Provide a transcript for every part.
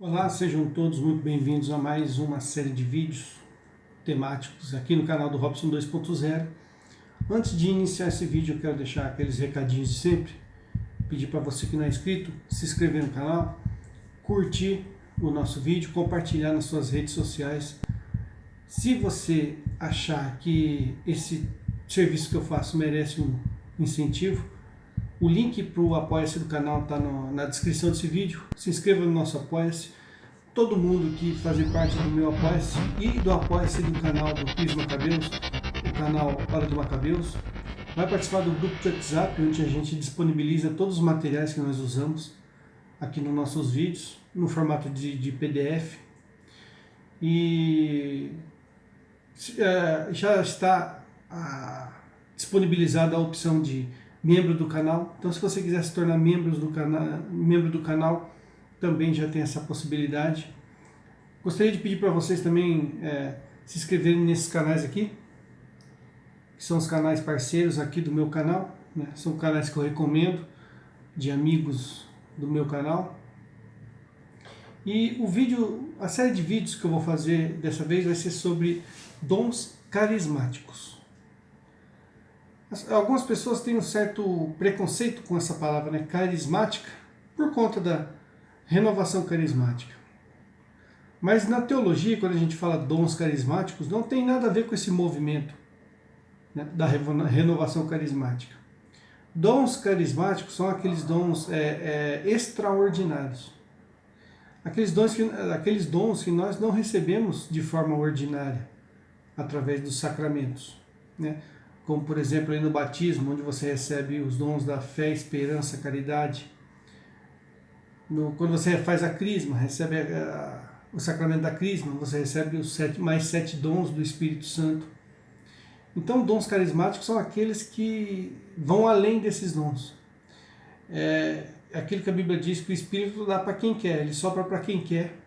Olá, sejam todos muito bem-vindos a mais uma série de vídeos temáticos aqui no canal do Robson 2.0. Antes de iniciar esse vídeo, eu quero deixar aqueles recadinhos de sempre. Pedir para você que não é inscrito, se inscrever no canal, curtir o nosso vídeo, compartilhar nas suas redes sociais. Se você achar que esse serviço que eu faço merece um incentivo, o link para o Apoia-se do canal está na descrição desse vídeo. Se inscreva no nosso Apoia-se. Todo mundo que faz parte do meu Apoia-se e do Apoia-se do canal do Cris Macabeus, o canal Hora do Macabeus, vai participar do grupo de WhatsApp, onde a gente disponibiliza todos os materiais que nós usamos aqui nos nossos vídeos, no formato de PDF. E já está disponibilizada a opção de membro do canal. Então, se você quiser se tornar membro do canal, também já tem essa possibilidade. Gostaria de pedir para vocês também se inscreverem nesses canais aqui, que são os canais parceiros aqui do meu canal, né? São canais que eu recomendo, de amigos do meu canal. E a série de vídeos que eu vou fazer dessa vez vai ser sobre dons carismáticos. Algumas pessoas têm um certo preconceito com essa palavra, né, carismática, por conta da renovação carismática. Mas na teologia, quando a gente fala dons carismáticos, não tem nada a ver com esse movimento, né, da renovação carismática. Dons carismáticos são aqueles dons extraordinários. Aqueles dons que nós não recebemos de forma ordinária, através dos sacramentos, né? Como, por exemplo, aí no batismo, onde você recebe os dons da fé, esperança, caridade. Quando você faz a crisma, recebe o sacramento da crisma, você recebe os mais sete dons do Espírito Santo. Então, dons carismáticos são aqueles que vão além desses dons. É aquilo que a Bíblia diz que o Espírito dá para quem quer, ele sopra para quem quer.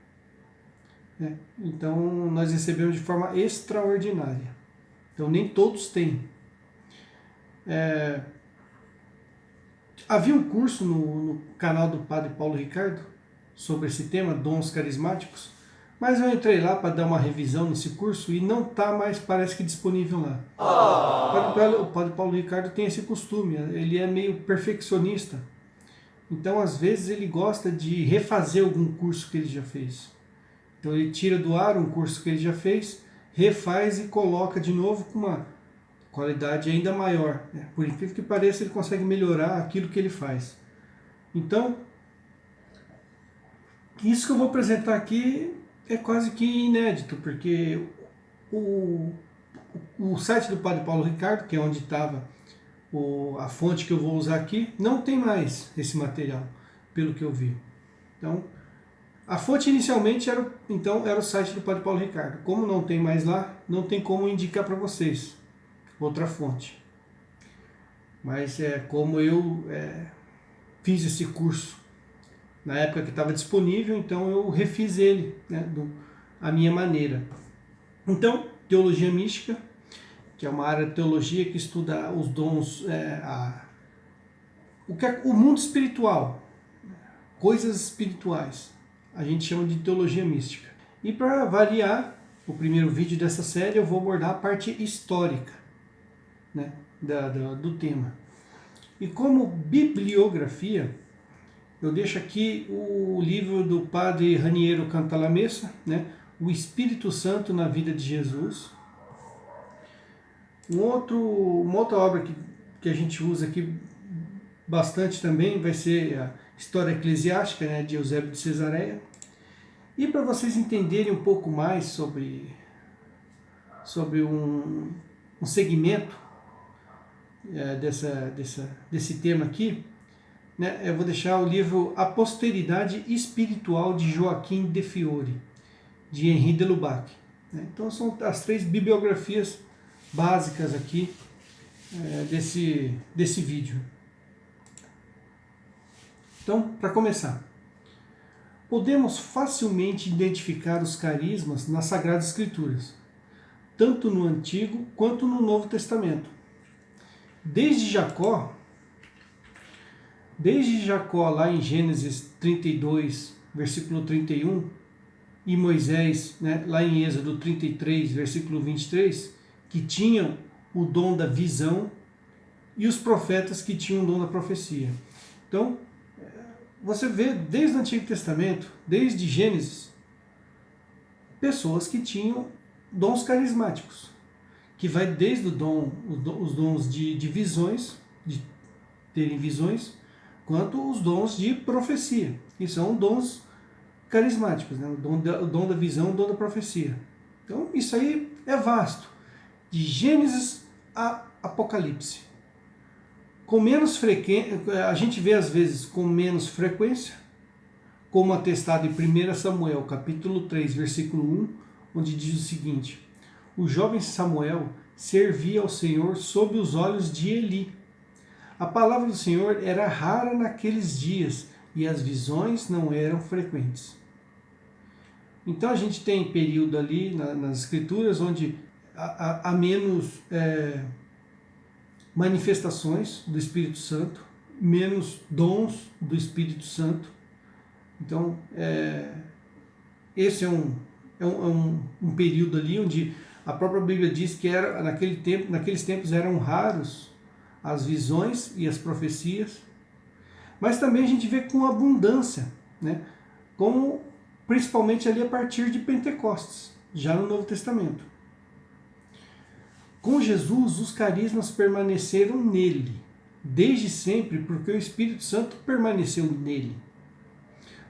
Né? Então, nós recebemos de forma extraordinária. Então, nem todos têm. Havia um curso no canal do Padre Paulo Ricardo sobre esse tema, dons carismáticos, mas eu entrei lá para dar uma revisão nesse curso e não está mais, parece que, disponível lá. O Padre Paulo Ricardo tem esse costume, ele é meio perfeccionista, então às vezes ele gosta de refazer algum curso que ele já fez. Então ele tira do ar um curso que ele já fez, refaz e coloca de novo com uma qualidade ainda maior. Por incrível que pareça, ele consegue melhorar aquilo que ele faz. Então, isso que eu vou apresentar aqui é quase que inédito, porque o site do Padre Paulo Ricardo, que é onde estava a fonte que eu vou usar aqui, não tem mais esse material, pelo que eu vi. Então, a fonte inicialmente era o site do Padre Paulo Ricardo. Como não tem mais lá, não tem como indicar para vocês outra fonte. Mas como eu fiz esse curso na época que estava disponível, então eu refiz ele, né, à minha maneira. Então, teologia mística, que é uma área de teologia que estuda os dons, o mundo espiritual, coisas espirituais, a gente chama de teologia mística. E para variar, o primeiro vídeo dessa série eu vou abordar a parte histórica, né, do tema. E como bibliografia, eu deixo aqui o livro do padre Raniero Cantalamessa, né, O Espírito Santo na Vida de Jesus. Uma outra obra que a gente usa aqui bastante também vai ser a História Eclesiástica, né, de Eusébio de Cesareia. E para vocês entenderem um pouco mais sobre um segmento desse tema aqui, né, eu vou deixar o livro A Posteridade Espiritual de Joaquim de Fiori, de Henri de Lubac. Então são as três bibliografias básicas aqui desse vídeo. Então, para começar, podemos facilmente identificar os carismas nas Sagradas Escrituras, tanto no Antigo quanto no Novo Testamento. Desde Jacó, lá em Gênesis 32, versículo 31, e Moisés, né, lá em Êxodo 33, versículo 23, que tinham o dom da visão, e os profetas que tinham o dom da profecia. Então, você vê desde o Antigo Testamento, desde Gênesis, pessoas que tinham dons carismáticos, que vai desde os dons de visões, de terem visões, quanto os dons de profecia, que são dons carismáticos, né? O dom da visão, o dom da profecia. Então, isso aí é vasto, de Gênesis a Apocalipse. Com menos frequência, a gente vê às vezes com menos frequência, como atestado em 1 Samuel, capítulo 3, versículo 1, onde diz o seguinte: o jovem Samuel servia ao Senhor sob os olhos de Eli. A palavra do Senhor era rara naqueles dias e as visões não eram frequentes. Então a gente tem período ali nas escrituras onde há menos manifestações do Espírito Santo, menos dons do Espírito Santo. Então esse é um período ali onde a própria Bíblia diz que naqueles tempos eram raros as visões e as profecias, mas também a gente vê com abundância, né? Como principalmente ali a partir de Pentecostes, já no Novo Testamento. Com Jesus, os carismas permaneceram nele, desde sempre, porque o Espírito Santo permaneceu nele.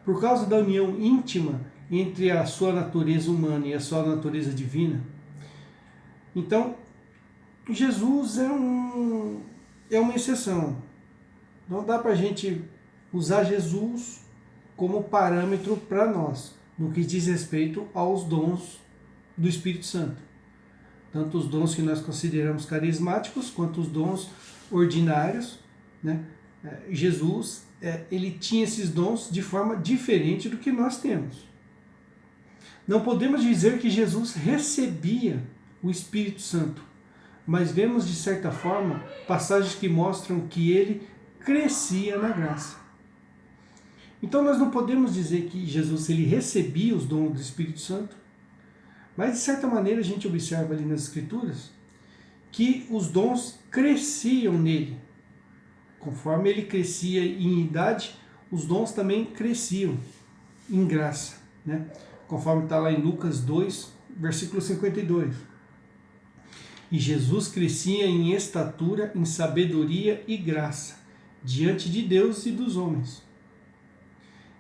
Por causa da união íntima entre a sua natureza humana e a sua natureza divina. Então, Jesus é uma exceção. Não dá para a gente usar Jesus como parâmetro para nós, no que diz respeito aos dons do Espírito Santo. Tanto os dons que nós consideramos carismáticos, quanto os dons ordinários, né? Jesus, ele tinha esses dons de forma diferente do que nós temos. Não podemos dizer que Jesus recebia o Espírito Santo, mas vemos de certa forma passagens que mostram que ele crescia na graça. Então nós não podemos dizer que Jesus ele recebia os dons do Espírito Santo, mas de certa maneira a gente observa ali nas Escrituras que os dons cresciam nele. Conforme ele crescia em idade, os dons também cresciam em graça, né? Conforme está lá em Lucas 2, versículo 52. E Jesus crescia em estatura, em sabedoria e graça, diante de Deus e dos homens.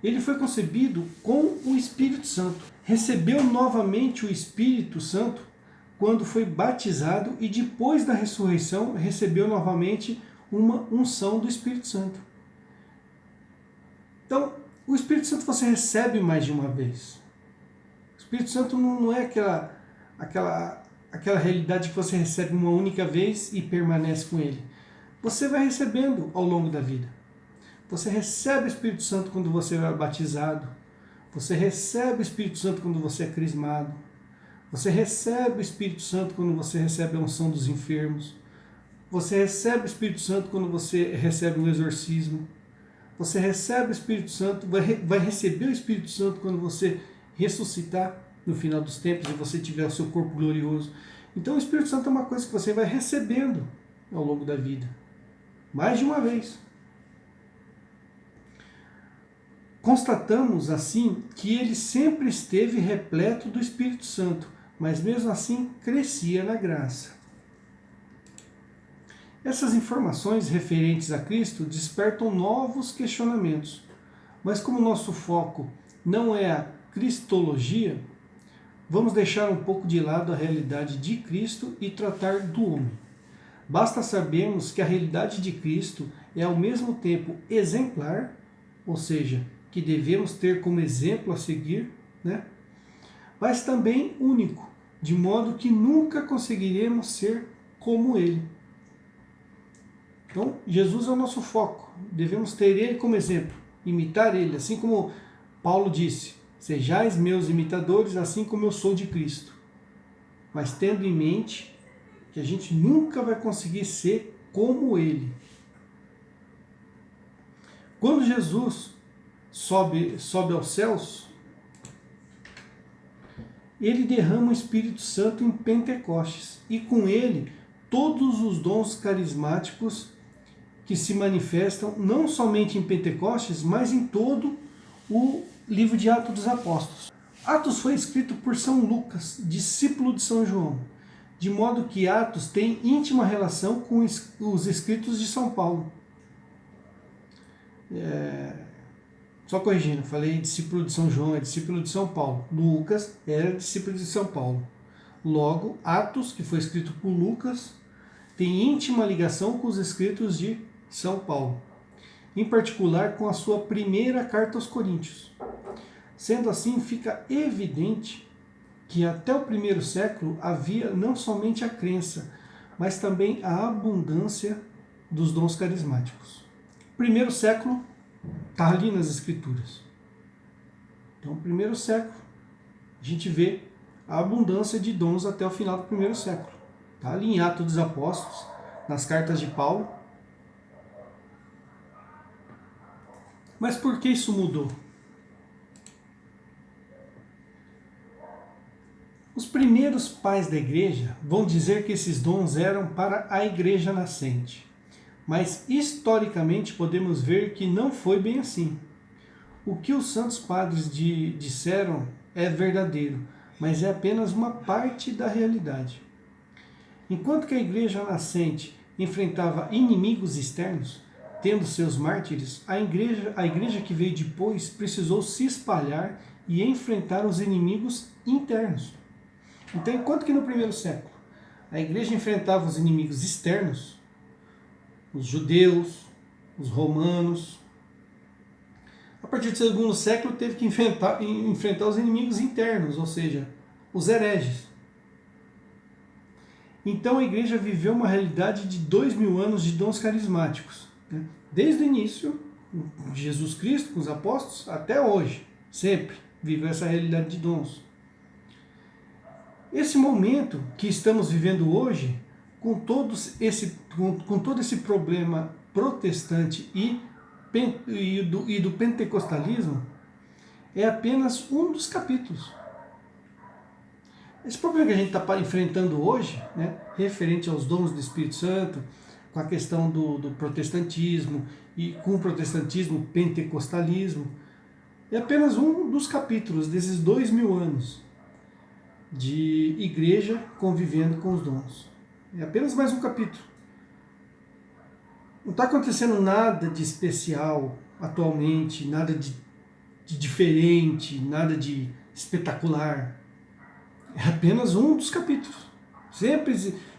Ele foi concebido com o Espírito Santo. Recebeu novamente o Espírito Santo quando foi batizado e depois da ressurreição recebeu novamente uma unção do Espírito Santo. Então, o Espírito Santo você recebe mais de uma vez. O Espírito Santo não é aquela realidade que você recebe uma única vez e permanece com ele. Você vai recebendo ao longo da vida. Você recebe o Espírito Santo quando você é batizado. Você recebe o Espírito Santo quando você é crismado. Você recebe o Espírito Santo quando você recebe a unção dos enfermos. Você recebe o Espírito Santo quando você recebe um exorcismo. Você recebe o Espírito Santo, vai receber o Espírito Santo quando você ressuscitar no final dos tempos e você tiver o seu corpo glorioso. Então o Espírito Santo é uma coisa que você vai recebendo ao longo da vida. Mais de uma vez. Constatamos assim que ele sempre esteve repleto do Espírito Santo, mas mesmo assim crescia na graça. Essas informações referentes a Cristo despertam novos questionamentos, mas como nosso foco não é a cristologia, vamos deixar um pouco de lado a realidade de Cristo e tratar do homem. Basta sabermos que a realidade de Cristo é ao mesmo tempo exemplar, ou seja, que devemos ter como exemplo a seguir, né? Mas também único, de modo que nunca conseguiremos ser como ele. Então, Jesus é o nosso foco, devemos ter ele como exemplo, imitar ele, assim como Paulo disse, sejais meus imitadores, assim como eu sou de Cristo. Mas tendo em mente que a gente nunca vai conseguir ser como ele. Quando Jesus sobe aos céus, ele derrama o Espírito Santo em Pentecostes, e com ele todos os dons carismáticos que se manifestam não somente em Pentecostes, mas em todo o livro de Atos dos Apóstolos. Atos foi escrito por São Lucas, discípulo de São João, de modo que Atos tem íntima relação com os escritos de São Paulo. Só corrigindo, falei discípulo de São João, é discípulo de São Paulo. Lucas era discípulo de São Paulo. Logo, Atos, que foi escrito por Lucas, tem íntima ligação com os escritos de São Paulo, em particular com a sua primeira carta aos Coríntios. Sendo assim, fica evidente que até o primeiro século havia não somente a crença, mas também a abundância dos dons carismáticos. Primeiro século está ali nas Escrituras. Então, primeiro século, a gente vê a abundância de dons até o final do primeiro século. Está ali em Atos dos Apóstolos, nas cartas de Paulo. Mas por que isso mudou? Os primeiros pais da igreja vão dizer que esses dons eram para a igreja nascente. Mas historicamente podemos ver que não foi bem assim. O que os santos padres disseram é verdadeiro, mas é apenas uma parte da realidade. Enquanto que a igreja nascente enfrentava inimigos externos, tendo seus mártires, a igreja que veio depois precisou se espalhar e enfrentar os inimigos internos. Então, enquanto que no primeiro século a igreja enfrentava os inimigos externos, os judeus, os romanos, a partir do segundo século teve que enfrentar os inimigos internos, ou seja, os hereges. Então a igreja viveu uma realidade de 2000 anos de dons carismáticos, né? Desde o início de Jesus Cristo com os apóstolos até hoje, sempre viveu essa realidade de dons. Esse momento que estamos vivendo hoje, com todo esse problema protestante e do pentecostalismo, é apenas um dos capítulos. Esse problema que a gente está enfrentando hoje, né, referente aos dons do Espírito Santo, com a questão do protestantismo e com o protestantismo, o pentecostalismo, é apenas um dos capítulos desses 2000 anos de igreja convivendo com os dons. É apenas mais um capítulo. Não está acontecendo nada de especial atualmente, nada de diferente, nada de espetacular. É apenas um dos capítulos.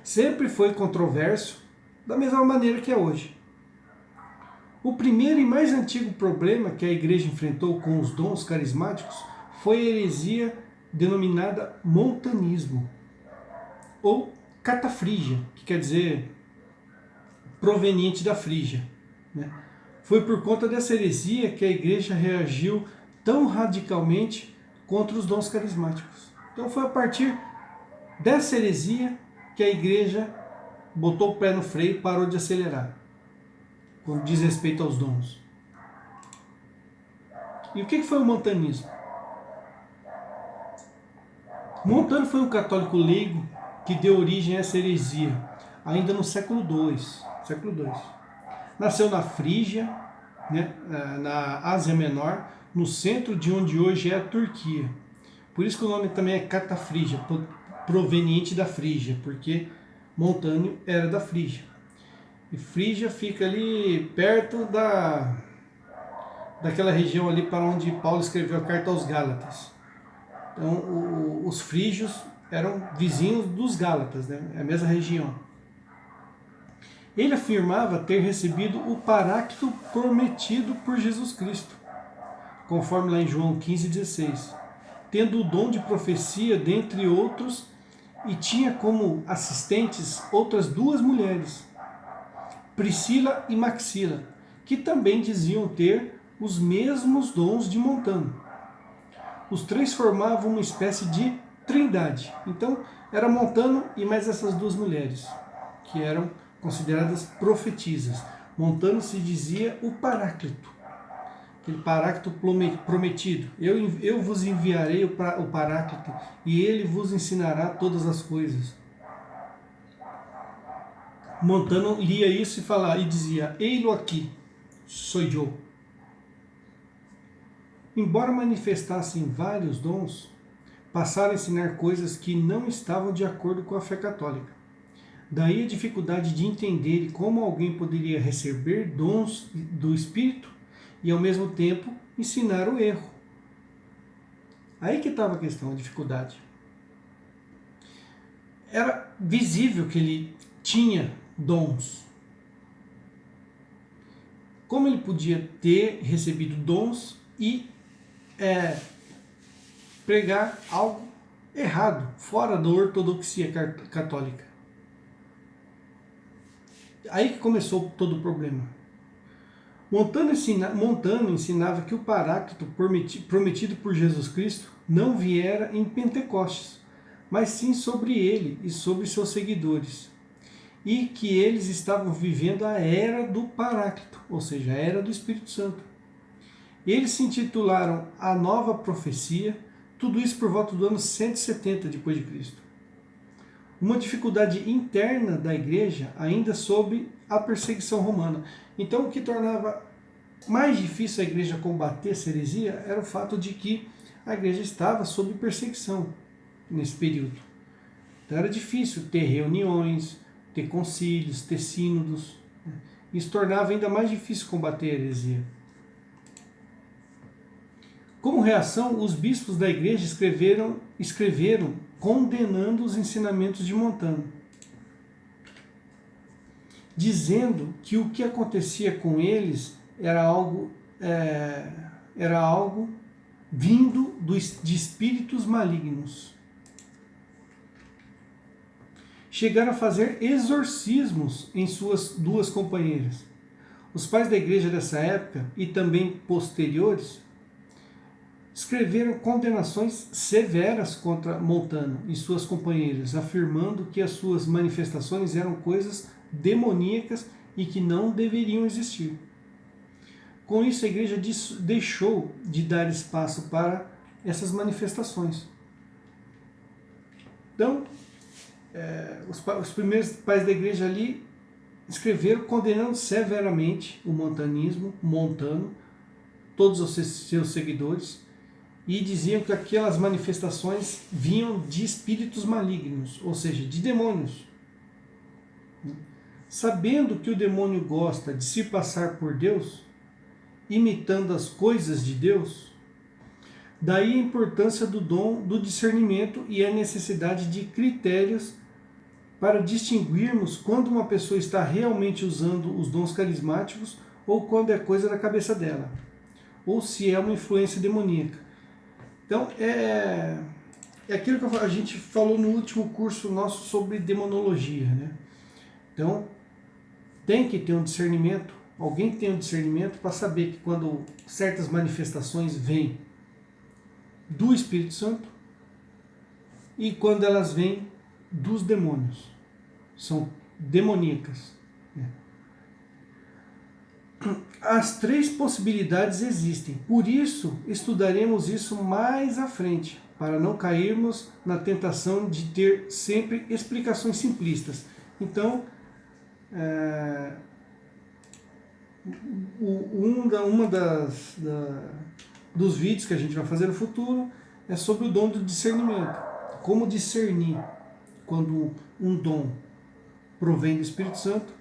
Sempre foi controverso, da mesma maneira que é hoje. O primeiro e mais antigo problema que a igreja enfrentou com os dons carismáticos foi a heresia denominada montanismo, ou catafrígia, que quer dizer proveniente da Frígia, né? Foi por conta dessa heresia que a igreja reagiu tão radicalmente contra os dons carismáticos. Então foi a partir dessa heresia que a igreja botou o pé no freio e parou de acelerar, quando diz respeito aos dons. E o que foi o montanismo? Montano foi um católico leigo que deu origem a essa heresia, ainda no século II. Nasceu na Frígia, né, na Ásia Menor, no centro de onde hoje é a Turquia. Por isso que o nome também é catafrígia, proveniente da Frígia, porque Montânio era da Frígia. E Frígia fica ali perto daquela região ali para onde Paulo escreveu a carta aos Gálatas. Então, os frígios eram vizinhos dos Gálatas, né? É a mesma região. Ele afirmava ter recebido o Paráclito prometido por Jesus Cristo, conforme lá em João 15,16, tendo o dom de profecia, dentre outros, e tinha como assistentes outras duas mulheres, Priscila e Maxila, que também diziam ter os mesmos dons de Montano. Os três formavam uma espécie de trindade. Então, era Montano e mais essas duas mulheres, que eram consideradas profetisas. Montano se dizia o Paráclito. aquele Paráclito prometido. Eu vos enviarei o Paráclito, e ele vos ensinará todas as coisas. Montano lia isso e dizia: ei-lo aqui, sou eu. Embora manifestassem vários dons, passaram a ensinar coisas que não estavam de acordo com a fé católica. Daí a dificuldade de entender como alguém poderia receber dons do Espírito e, ao mesmo tempo, ensinar o erro. Aí que estava a questão, a dificuldade. Era visível que ele tinha dons. Como ele podia ter recebido dons e pregar algo errado, fora da ortodoxia católica? Aí que começou todo o problema. Montano ensinava que o Paráclito prometido por Jesus Cristo não viera em Pentecostes, mas sim sobre ele e sobre seus seguidores, e que eles estavam vivendo a era do Paráclito, ou seja, a era do Espírito Santo. Eles se intitularam A Nova Profecia, tudo isso por volta do ano 170 depois de Cristo. Uma dificuldade interna da igreja ainda sob a perseguição romana. Então, o que tornava mais difícil a igreja combater essa heresia era o fato de que a igreja estava sob perseguição nesse período. Então era difícil ter reuniões, ter concílios, ter sínodos. Isso tornava ainda mais difícil combater a heresia. Como reação, os bispos da igreja escreveram condenando os ensinamentos de Montano, dizendo que o que acontecia com eles era algo vindo de espíritos malignos. Chegaram a fazer exorcismos em suas duas companheiras. Os pais da igreja dessa época e também posteriores escreveram condenações severas contra Montano e suas companheiras, afirmando que as suas manifestações eram coisas demoníacas e que não deveriam existir. Com isso, a igreja deixou de dar espaço para essas manifestações. Então, os primeiros pais da igreja ali escreveram condenando severamente o montanismo, Montano, todos os seus seguidores, e diziam que aquelas manifestações vinham de espíritos malignos, ou seja, de demônios. Sabendo que o demônio gosta de se passar por Deus, imitando as coisas de Deus, daí a importância do dom do discernimento e a necessidade de critérios para distinguirmos quando uma pessoa está realmente usando os dons carismáticos ou quando é coisa da cabeça dela, ou se é uma influência demoníaca. Então, é aquilo que a gente falou no último curso nosso sobre demonologia, né? Então, tem que ter um discernimento, alguém tem um discernimento para saber que quando certas manifestações vêm do Espírito Santo e quando elas vêm dos demônios. São demoníacas. As três possibilidades existem, por isso estudaremos isso mais à frente, para não cairmos na tentação de ter sempre explicações simplistas. Então, dos vídeos que a gente vai fazer no futuro é sobre o dom do discernimento. Como discernir quando um dom provém do Espírito Santo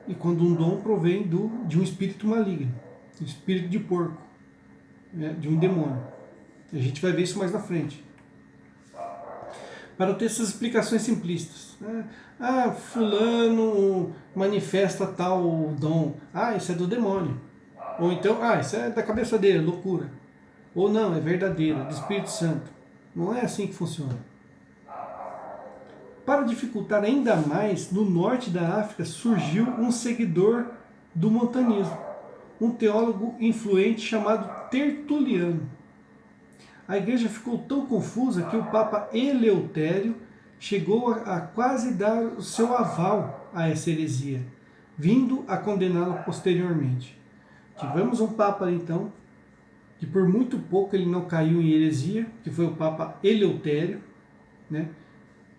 e quando um dom provém de um espírito maligno, um espírito de porco, né, de um demônio. A gente vai ver isso mais na frente. Para ter essas explicações simplistas. Fulano manifesta tal dom. Isso é do demônio. Ou então, isso é da cabeça dele, loucura. Ou não, é verdadeiro, do Espírito Santo. Não é assim que funciona. Para dificultar ainda mais, no norte da África surgiu um seguidor do montanismo, um teólogo influente chamado Tertuliano. A igreja ficou tão confusa que o Papa Eleutério chegou a quase dar o seu aval a essa heresia, vindo a condená-la posteriormente. Tivemos um Papa, então, que por muito pouco ele não caiu em heresia, que foi o Papa Eleutério, né?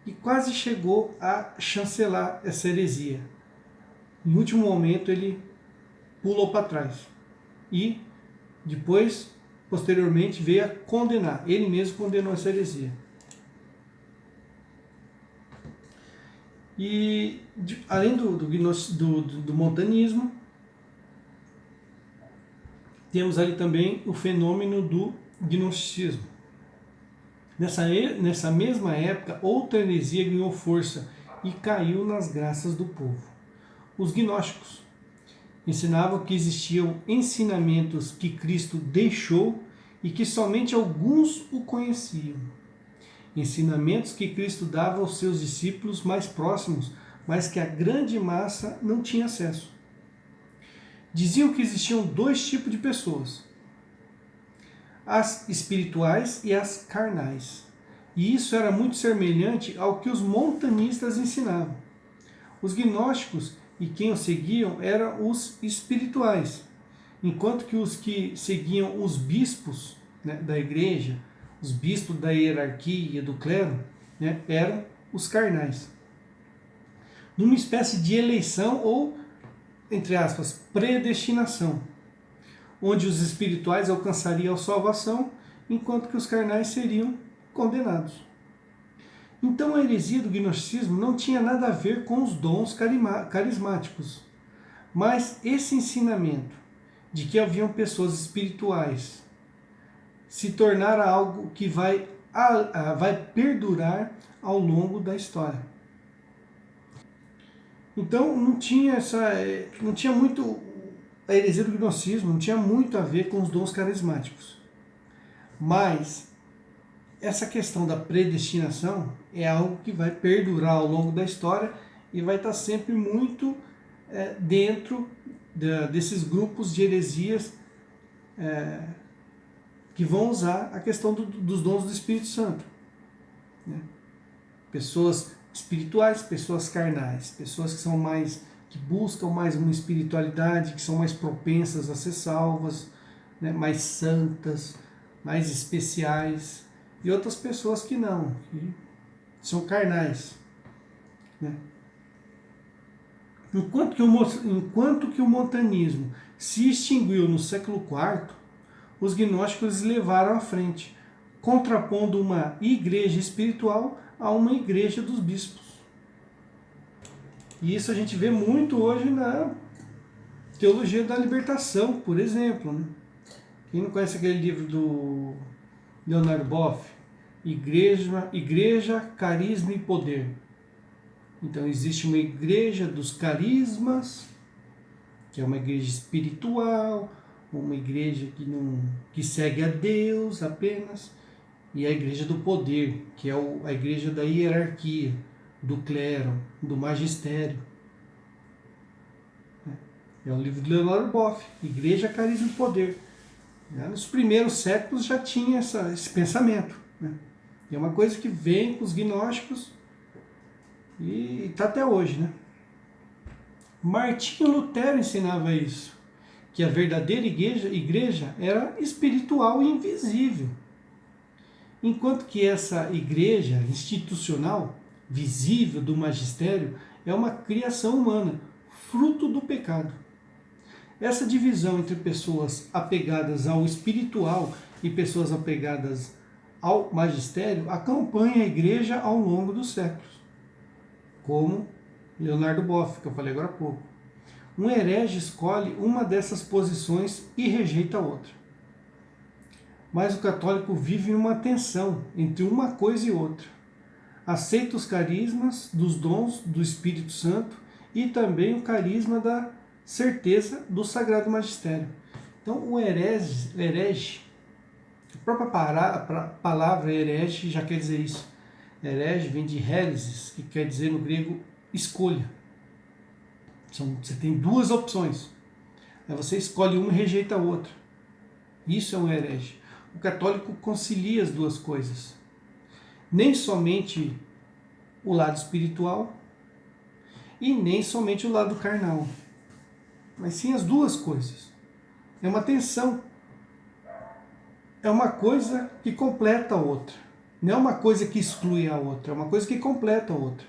E quase chegou a chancelar essa heresia. No último momento ele pulou para trás e depois, posteriormente, veio a condenar. Ele mesmo condenou essa heresia. E além do montanismo, temos ali também o fenômeno do gnosticismo. Nessa mesma época, outra heresia ganhou força e caiu nas graças do povo. Os gnósticos ensinavam que existiam ensinamentos que Cristo deixou e que somente alguns o conheciam. Ensinamentos que Cristo dava aos seus discípulos mais próximos, mas que a grande massa não tinha acesso. Diziam que existiam dois tipos de pessoas: as espirituais e as carnais. E isso era muito semelhante ao que os montanistas ensinavam. Os gnósticos e quem os seguiam eram os espirituais, enquanto que os que seguiam os bispos, né, da igreja, os bispos da hierarquia do clero, né, eram os carnais. Numa espécie de eleição ou, entre aspas, predestinação, onde os espirituais alcançariam a salvação, enquanto que os carnais seriam condenados. Então a heresia do gnosticismo não tinha nada a ver com os dons carismáticos, mas esse ensinamento de que haviam pessoas espirituais se tornara algo que vai perdurar ao longo da história. Então não tinha muito, a heresia do gnosticismo não tinha muito a ver com os dons carismáticos. Mas essa questão da predestinação é algo que vai perdurar ao longo da história e vai estar sempre muito dentro desses grupos de heresias que vão usar a questão dos dons do Espírito Santo. Né? Pessoas espirituais, pessoas carnais, pessoas que buscam mais uma espiritualidade, que são mais propensas a ser salvas, né? Mais santas, mais especiais, e outras pessoas que não, que são carnais. Né? Enquanto que o montanismo se extinguiu no século IV, os gnósticos levaram à frente, contrapondo uma igreja espiritual a uma igreja dos bispos. E isso a gente vê muito hoje na teologia da libertação, por exemplo. Né? Quem não conhece aquele livro do Leonardo Boff, Igreja, Carisma e Poder. Então existe uma igreja dos carismas, que é uma igreja espiritual, uma igreja que segue a Deus apenas, e a igreja do poder, que é a igreja da hierarquia, do clero, do magistério. É um livro de Leonardo Boff, Igreja, Carisma e Poder. Nos primeiros séculos já tinha esse pensamento. Né? E é uma coisa que vem com os gnósticos e está até hoje. Né? Martinho Lutero ensinava isso, que a verdadeira igreja era espiritual e invisível. Enquanto que essa igreja institucional, visível do magistério, é uma criação humana, fruto do pecado. Essa divisão entre pessoas apegadas ao espiritual e pessoas apegadas ao magistério acompanha a igreja ao longo dos séculos, como Leonardo Boff, que eu falei agora há pouco. Um herege escolhe uma dessas posições e rejeita a outra. Mas o católico vive em uma tensão entre uma coisa e outra. Aceita os carismas dos dons do Espírito Santo e também o carisma da certeza do Sagrado Magistério. Então o herege, a própria palavra herege já quer dizer isso. Herege vem de héresis, que quer dizer no grego escolha. Você tem duas opções. Aí você escolhe uma e rejeita a outra. Isso é um herege. O católico concilia as duas coisas. Nem somente o lado espiritual e nem somente o lado carnal, mas sim as duas coisas. É uma tensão. é uma coisa que completa a outra. Não é uma coisa que exclui a outra, é uma coisa que completa a outra.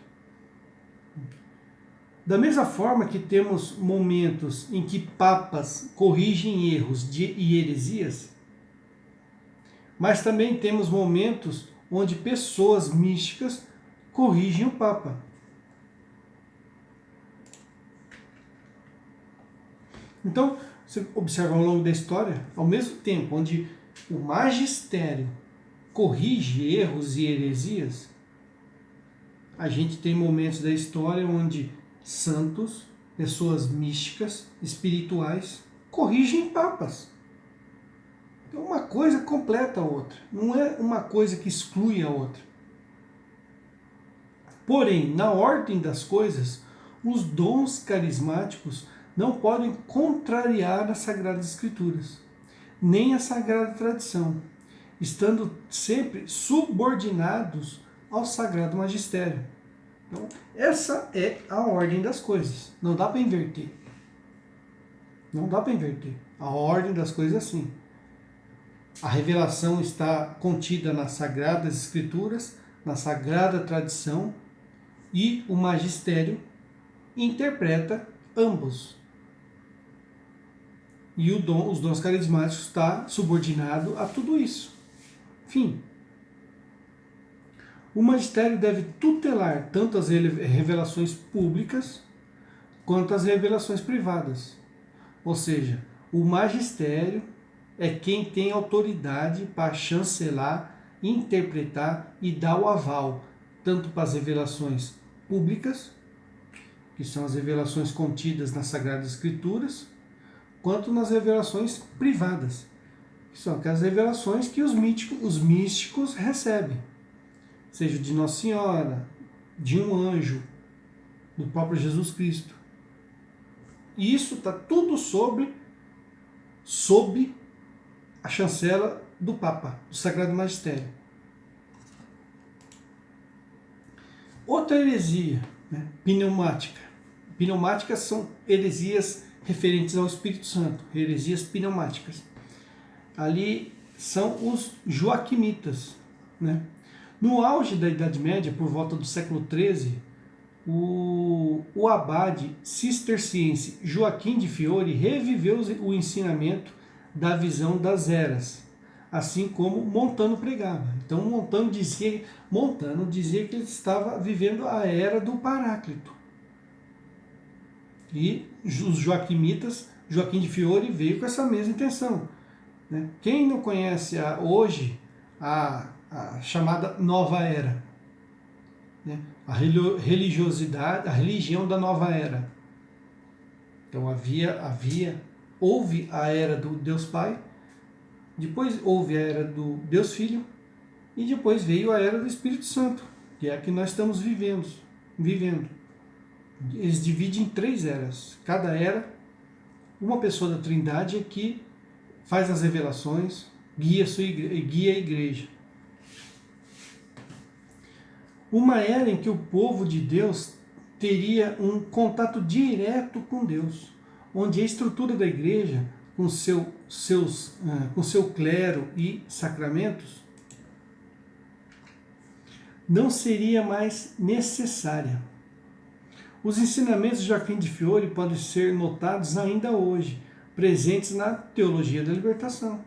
Da mesma forma que temos momentos em que papas corrigem erros e heresias, mas também temos momentos onde pessoas místicas corrigem o Papa. Então, você observa ao longo da história, ao mesmo tempo onde o magistério corrige erros e heresias, a gente tem momentos da história onde santos, pessoas místicas, espirituais, corrigem papas. Então uma coisa completa a outra, não é uma coisa que exclui a outra. Porém, na ordem das coisas, os dons carismáticos não podem contrariar as Sagradas Escrituras, nem a Sagrada Tradição, estando sempre subordinados ao Sagrado Magistério. Então, essa é a ordem das coisas. Não dá para inverter. Não dá para inverter. A ordem das coisas é assim. A revelação está contida nas Sagradas Escrituras, na Sagrada Tradição, e o magistério interpreta ambos. E os dons carismáticos está subordinado a tudo isso. Fim. O magistério deve tutelar tanto as revelações públicas quanto as revelações privadas. Ou seja, o magistério é quem tem autoridade para chancelar, interpretar e dar o aval, tanto para as revelações públicas, que são as revelações contidas nas Sagradas Escrituras, quanto nas revelações privadas, que são aquelas revelações que os místicos recebem, seja de Nossa Senhora, de um anjo, do próprio Jesus Cristo. E isso está tudo sob a chancela do Papa, do Sagrado Magistério. Outra heresia, né, pneumática. Pneumáticas são heresias referentes ao Espírito Santo, heresias pneumáticas. Ali são os joaquimitas, né? No auge da Idade Média, por volta do século XIII, o abade cisterciense Joaquim de Fiore reviveu o ensinamento da visão das eras, assim como Montano pregava. Então Montano dizia que ele estava vivendo a era do Paráclito. E os joaquimitas, Joaquim de Fiore veio com essa mesma intenção, né? Quem não conhece hoje a chamada Nova Era, né? A religiosidade, a religião da Nova Era. Então houve a era do Deus Pai, depois houve a era do Deus Filho e depois veio a era do Espírito Santo, que é a que nós estamos vivendo. Eles dividem em 3 eras. Cada era, uma pessoa da Trindade é que faz as revelações, guia a igreja. Uma era em que o povo de Deus teria um contato direto com Deus, onde a estrutura da igreja, com seu clero e sacramentos, não seria mais necessária. Os ensinamentos de Joaquim de Fiore podem ser notados ainda hoje, presentes na teologia da libertação.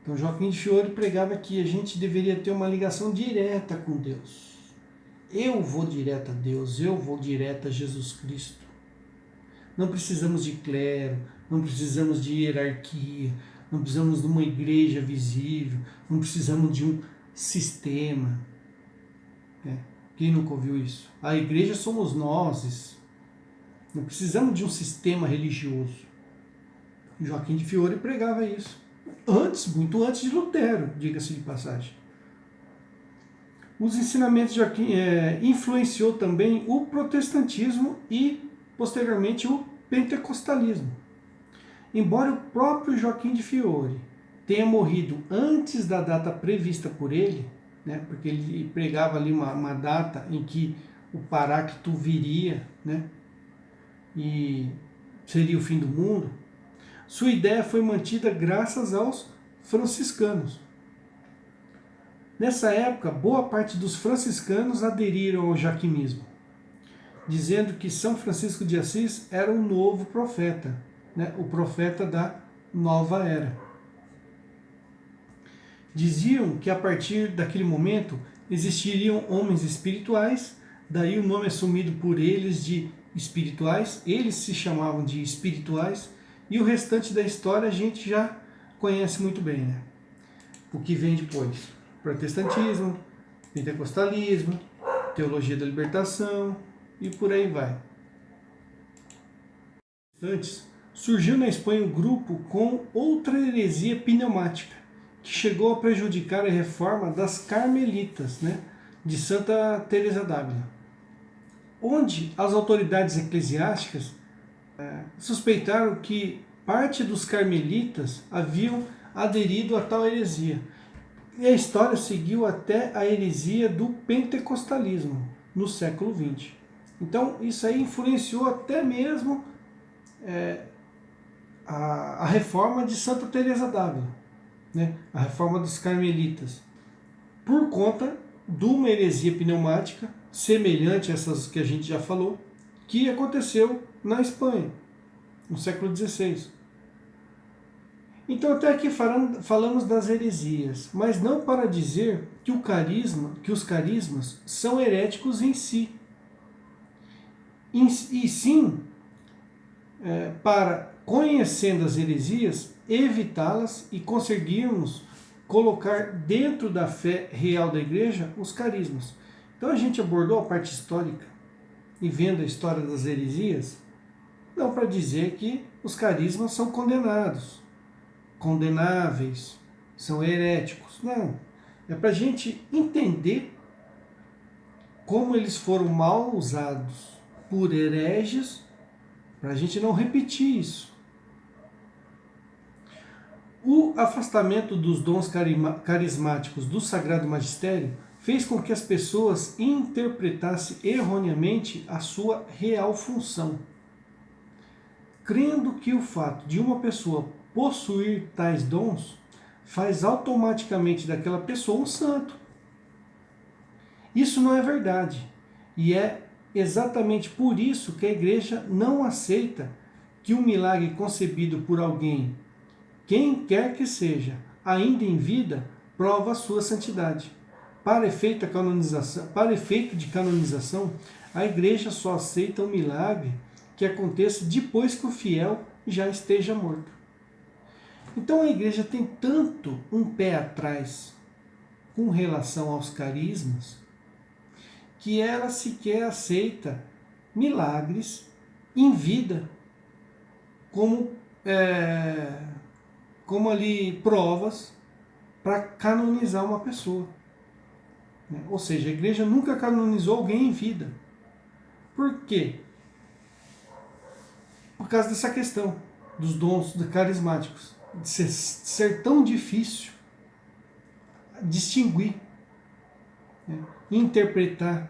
Então Joaquim de Fiore pregava que a gente deveria ter uma ligação direta com Deus. Eu vou direto a Deus, eu vou direto a Jesus Cristo. Não precisamos de clero, não precisamos de hierarquia, não precisamos de uma igreja visível, não precisamos de um sistema. Quem nunca ouviu isso? A igreja somos nós. Não precisamos de um sistema religioso. Joaquim de Fiore pregava isso. Muito antes de Lutero, diga-se de passagem. Os ensinamentos de Joaquim influenciou também o protestantismo e, posteriormente, o pentecostalismo. Embora o próprio Joaquim de Fiore tenha morrido antes da data prevista por ele, né, porque ele pregava ali uma data em que o Paráclito viria, né, e seria o fim do mundo, sua ideia foi mantida graças aos franciscanos. Nessa época, boa parte dos franciscanos aderiram ao jaquimismo, dizendo que São Francisco de Assis era um novo profeta, né? O profeta da nova era. Diziam que a partir daquele momento existiriam homens espirituais, daí o nome assumido por eles de espirituais, eles se chamavam de espirituais, e o restante da história a gente já conhece muito bem, né? O que vem depois? Protestantismo, pentecostalismo, teologia da libertação e por aí vai. Antes, surgiu na Espanha um grupo com outra heresia pneumática, que chegou a prejudicar a reforma das Carmelitas, né, de Santa Teresa d'Ávila, onde as autoridades eclesiásticas suspeitaram que parte dos carmelitas haviam aderido a tal heresia. E a história seguiu até a heresia do pentecostalismo, no século XX. Então, isso aí influenciou até mesmo a reforma de Santa Teresa d'Ávila, né? A reforma dos carmelitas, por conta de uma heresia pneumática, semelhante a essas que a gente já falou, que aconteceu na Espanha, no século XVI. Então até aqui falamos das heresias, mas não para dizer que os carismas são heréticos em si. E sim, para, conhecendo as heresias, evitá-las e conseguirmos colocar dentro da fé real da igreja os carismas. Então a gente abordou a parte histórica e vendo a história das heresias, não para dizer que os carismas são condenados, condenáveis, são heréticos. Não. É para a gente entender como eles foram mal usados por hereges, para a gente não repetir isso. O afastamento dos dons carismáticos do Sagrado Magistério fez com que as pessoas interpretassem erroneamente a sua real função, crendo que o fato de uma pessoa possuir tais dons faz automaticamente daquela pessoa um santo. Isso não é verdade. E é exatamente por isso que a igreja não aceita que um milagre concebido por alguém, quem quer que seja, ainda em vida, prova a sua santidade. Para efeito de canonização, a igreja só aceita um milagre que aconteça depois que o fiel já esteja morto. Então a igreja tem tanto um pé atrás com relação aos carismas, que ela sequer aceita milagres em vida como ali provas para canonizar uma pessoa. Ou seja, a igreja nunca canonizou alguém em vida. Por quê? Por causa dessa questão dos dons carismáticos, de ser tão difícil distinguir, interpretar,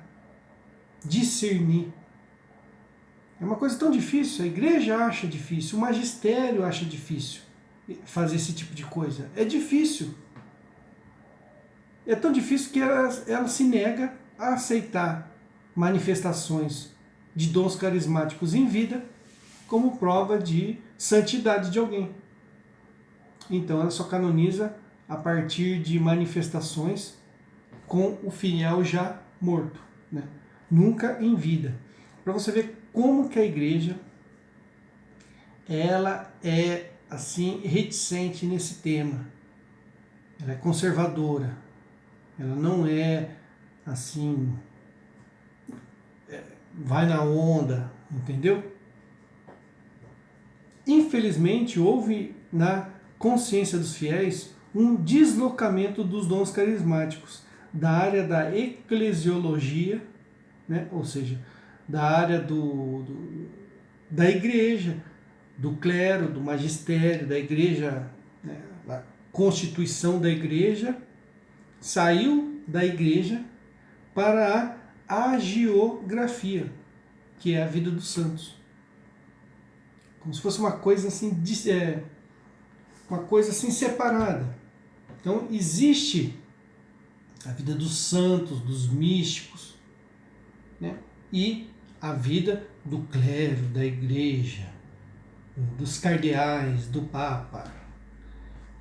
discernir. É uma coisa tão difícil, a igreja acha difícil, o magistério acha difícil fazer esse tipo de coisa. É difícil. É tão difícil que ela se nega a aceitar manifestações de dons carismáticos em vida como prova de santidade de alguém. Então ela só canoniza a partir de manifestações com o fiel já morto, né? Nunca em vida. Para você ver como que a igreja ela é assim reticente nesse tema. Ela é conservadora. Ela não é assim vai na onda, entendeu? Infelizmente houve na consciência dos fiéis um deslocamento dos dons carismáticos da área da eclesiologia, né? Ou seja, da área da igreja, do clero, do magistério, da igreja, né? Da constituição da igreja, saiu da igreja para a agiografia, que é a vida dos santos. Como se fosse uma coisa assim, uma coisa assim separada. Então existe a vida dos santos, dos místicos, né? E a vida do clero, da igreja, dos cardeais, do Papa.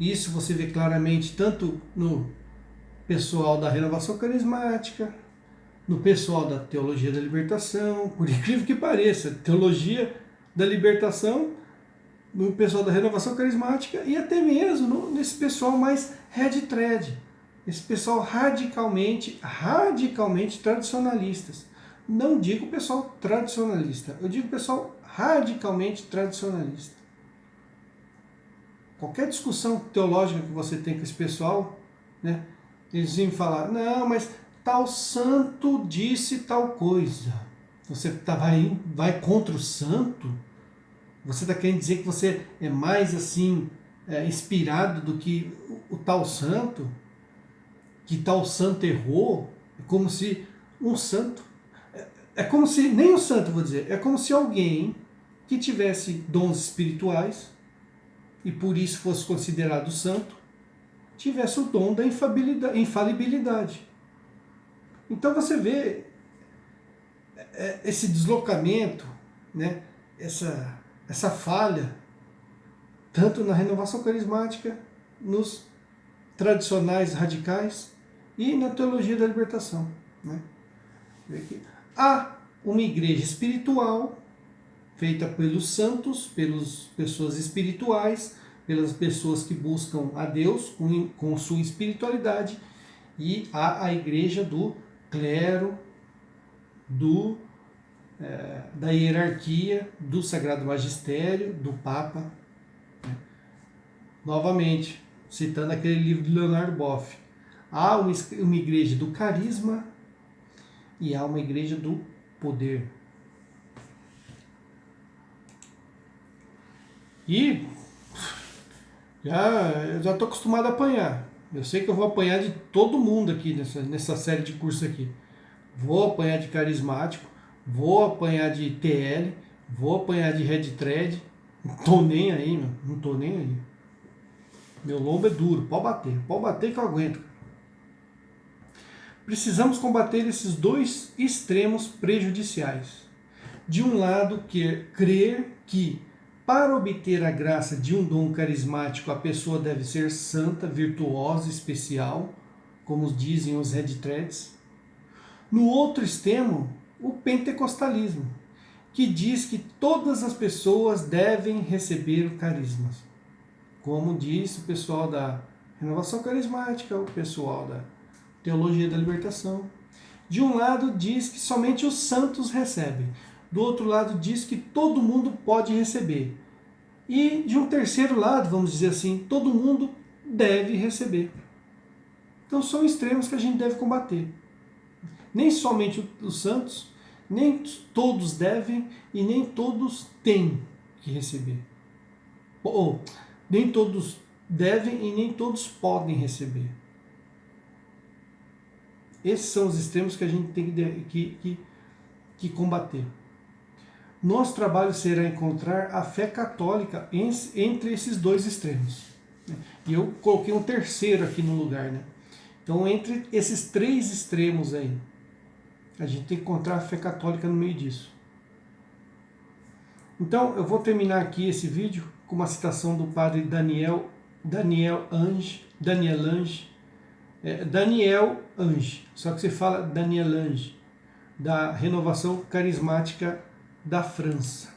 Isso você vê claramente tanto no pessoal da renovação carismática, no pessoal da teologia da libertação, por incrível que pareça, teologia da libertação, no pessoal da renovação carismática e até mesmo nesse pessoal mais red thread, esse pessoal radicalmente tradicionalistas. Não digo pessoal tradicionalista, eu digo pessoal radicalmente tradicionalista. Qualquer discussão teológica que você tem com esse pessoal, né, eles vêm falar, não, mas tal santo disse tal coisa. Você vai contra o santo? Você está querendo dizer que você é mais assim, inspirado do que o tal santo? Que tal santo errou? É como se um santo... É como se, nem o santo vou dizer, é como se alguém que tivesse dons espirituais e por isso fosse considerado santo, tivesse o dom da infalibilidade. Então você vê esse deslocamento, né, essa falha, tanto na renovação carismática, nos tradicionais radicais e na teologia da libertação. Né? Há uma igreja espiritual feita pelos santos, pelas pessoas espirituais, pelas pessoas que buscam a Deus com sua espiritualidade, e há a igreja do clero, da hierarquia, do Sagrado Magistério, do Papa. Né? Novamente, citando aquele livro de Leonardo Boff, há uma igreja do carisma e há uma igreja do poder. E eu já estou acostumado a apanhar. Eu sei que eu vou apanhar de todo mundo aqui nessa série de cursos aqui. Vou apanhar de carismático, vou apanhar de TL, vou apanhar de red thread. Não tô nem aí, meu. Não tô nem aí. Meu lombo é duro, pode bater que eu aguento. Precisamos combater esses dois extremos prejudiciais. De um lado, crer que para obter a graça de um dom carismático a pessoa deve ser santa, virtuosa, especial, como dizem os red threads. No outro extremo, o pentecostalismo, que diz que todas as pessoas devem receber o carisma. Como diz o pessoal da renovação carismática, o pessoal da teologia da libertação. De um lado diz que somente os santos recebem, do outro lado diz que todo mundo pode receber. E de um terceiro lado, vamos dizer assim, todo mundo deve receber. Então são extremos que a gente deve combater. Nem somente os santos, nem todos devem e nem todos têm que receber. Ou nem todos devem e nem todos podem receber. Esses são os extremos que a gente tem que combater. Nosso trabalho será encontrar a fé católica entre esses dois extremos. E eu coloquei um terceiro aqui no lugar. Né? Então, entre esses três extremos aí, a gente tem que encontrar a fé católica no meio disso. Então, eu vou terminar aqui esse vídeo com uma citação do padre Daniel Ange, só que você fala Daniel Ange, da Renovação Carismática da França.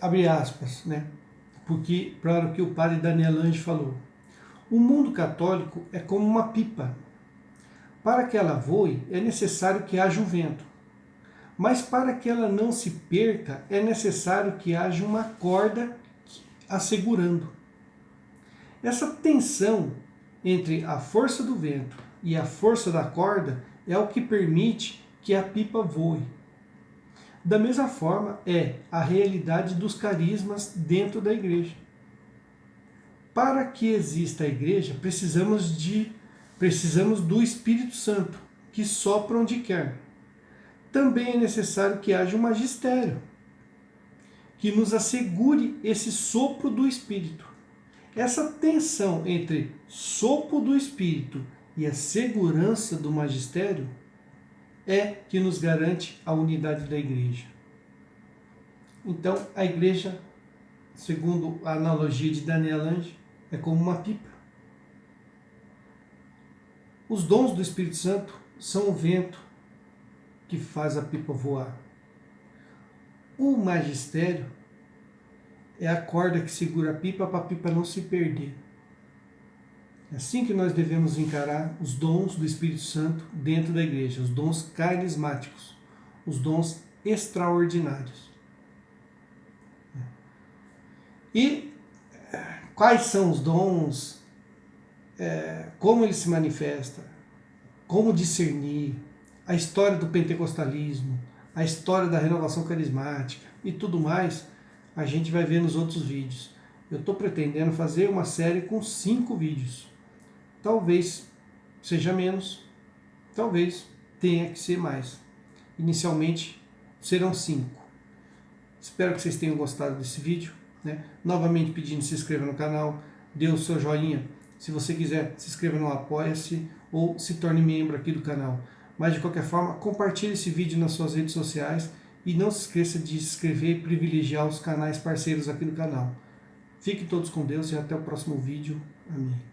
Abre aspas, né? Porque, para o que o padre Daniel Ange falou, o mundo católico é como uma pipa. Para que ela voe, é necessário que haja um vento. Mas para que ela não se perca, é necessário que haja uma corda a segurando. Essa tensão entre a força do vento e a força da corda é o que permite que a pipa voe. Da mesma forma é a realidade dos carismas dentro da igreja. Para que exista a igreja, precisamos do Espírito Santo, que sopra onde quer. Também é necessário que haja um magistério, que nos assegure esse sopro do Espírito. Essa tensão entre sopro do Espírito e a segurança do magistério é que nos garante a unidade da igreja. Então, a igreja, segundo a analogia de Daniel Lange, é como uma pipa. Os dons do Espírito Santo são o vento que faz a pipa voar. O magistério é a corda que segura a pipa para a pipa não se perder. É assim que nós devemos encarar os dons do Espírito Santo dentro da igreja, os dons carismáticos, os dons extraordinários. E quais são os dons, como ele se manifesta, como discernir, a história do pentecostalismo, a história da renovação carismática e tudo mais, a gente vai ver nos outros vídeos. Eu estou pretendendo fazer uma série com 5 vídeos. Talvez seja menos, talvez tenha que ser mais. Inicialmente serão 5. Espero que vocês tenham gostado desse vídeo. Novamente pedindo, se inscreva no canal, dê o seu joinha. Se você quiser, se inscreva no Apoia-se ou se torne membro aqui do canal. Mas de qualquer forma, compartilhe esse vídeo nas suas redes sociais e não se esqueça de se inscrever e privilegiar os canais parceiros aqui do canal. Fiquem todos com Deus e até o próximo vídeo. Amém.